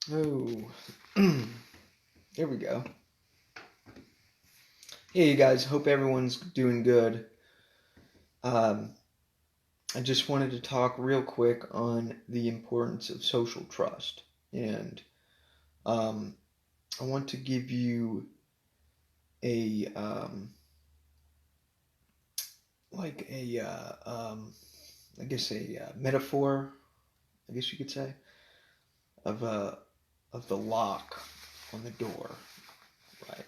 Oh, there we go. Hey, you guys. Hope everyone's doing good. Um, I just wanted to talk real quick on the importance of social trust, and um, I want to give you a like a I guess a metaphor, I guess you could say, of of the lock on the door, right?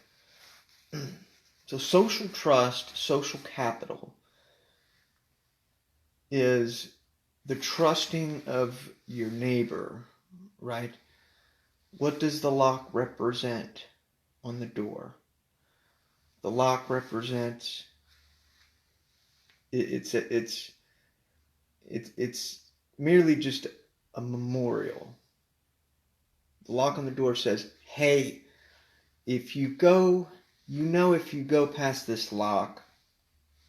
So, social trust, social capital is the trusting of your neighbor, right? What does the lock represent on the door? The lock represents it's merely just a memorial. The lock on the door says, "Hey, if you go, if you go past this lock,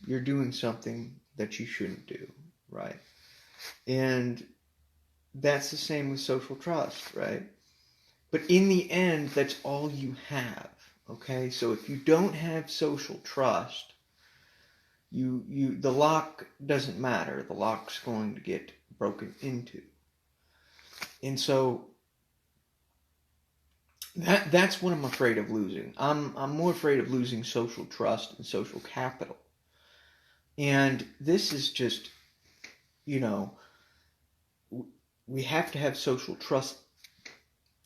you're doing something that you shouldn't do, right?" And that's the same with social trust, right? But in the end, that's all you have. Okay, so if you don't have social trust, the lock doesn't matter. The lock's going to get broken into, and so that's what I'm afraid of losing. I'm more afraid of losing social trust and social capital. And this is just, you know, we have to have social trust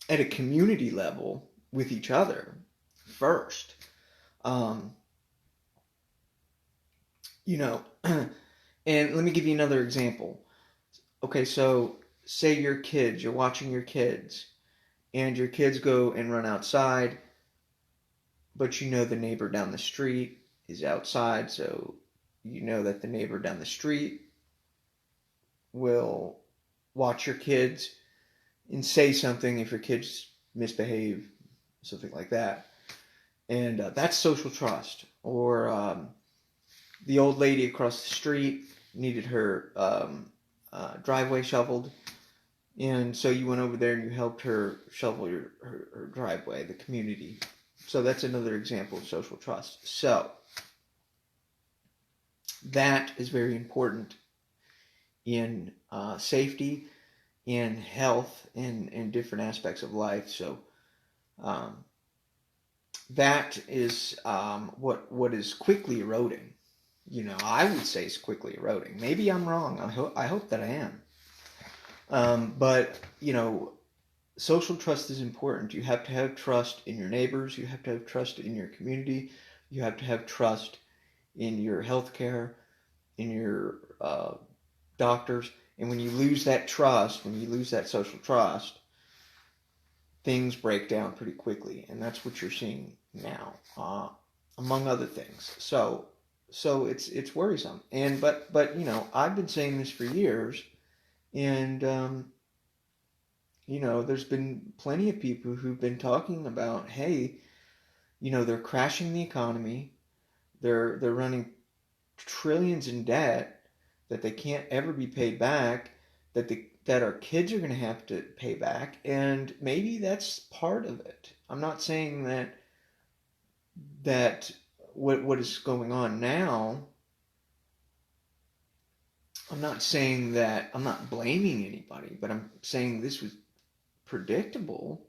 at a community level with each other first. Um, you know, and let me give you another example. Okay, so say you're watching your kids, and your kids go and run outside, but you know the neighbor down the street is outside, so you know that the neighbor down the street will watch your kids and say something if your kids misbehave, something like that. And that's social trust. Or the old lady across the street needed her driveway shoveled, and so you went over there and you helped her shovel her driveway, the community. So that's another example of social trust. So that is very important in safety, in health, and different aspects of life. So um, that is what is quickly eroding. I would say is quickly eroding. Maybe I'm wrong. I hope that I am. But social trust is important. You have to have trust in your neighbors. You have to have trust in your community. You have to have trust in your healthcare, in your doctors. And when you lose that trust, when you lose that social trust, things break down pretty quickly, and that's what you're seeing now, among other things. So it's worrisome. And but I've been saying this for years, and there's been plenty of people who've been talking about, hey, they're crashing the economy, they're running trillions in debt that they can't ever be paid back, that our kids are going to have to pay back, and maybe that's part of it. I'm not saying that what is going on now. I'm not saying that I'm not blaming anybody, but I'm saying this was predictable.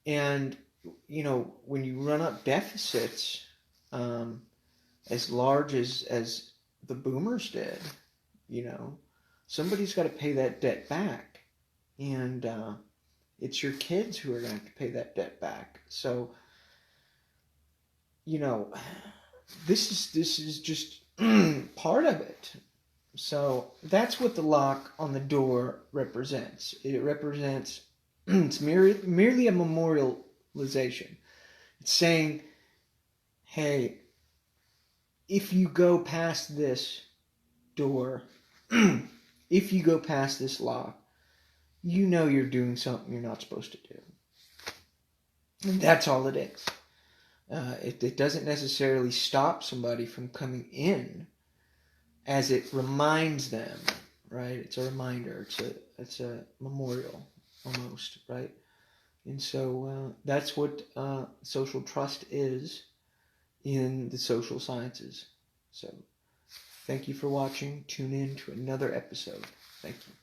And when you run up deficits um, as large as the boomers did, you know, somebody's got to pay that debt back, and it's your kids who are going to have to pay that debt back. So you know, this is just part of it. So that's what the lock on the door represents. It represents it's merely a memorialization. It's saying, hey, if you go past this door, if you go past this lock, you're doing something you're not supposed to do. And that's all it is. It doesn't necessarily stop somebody from coming in, as it reminds them, right? It's a reminder. It's a memorial almost, right? And so that's what social trust is in the social sciences. So thank you for watching. Tune in to another episode. Thank you.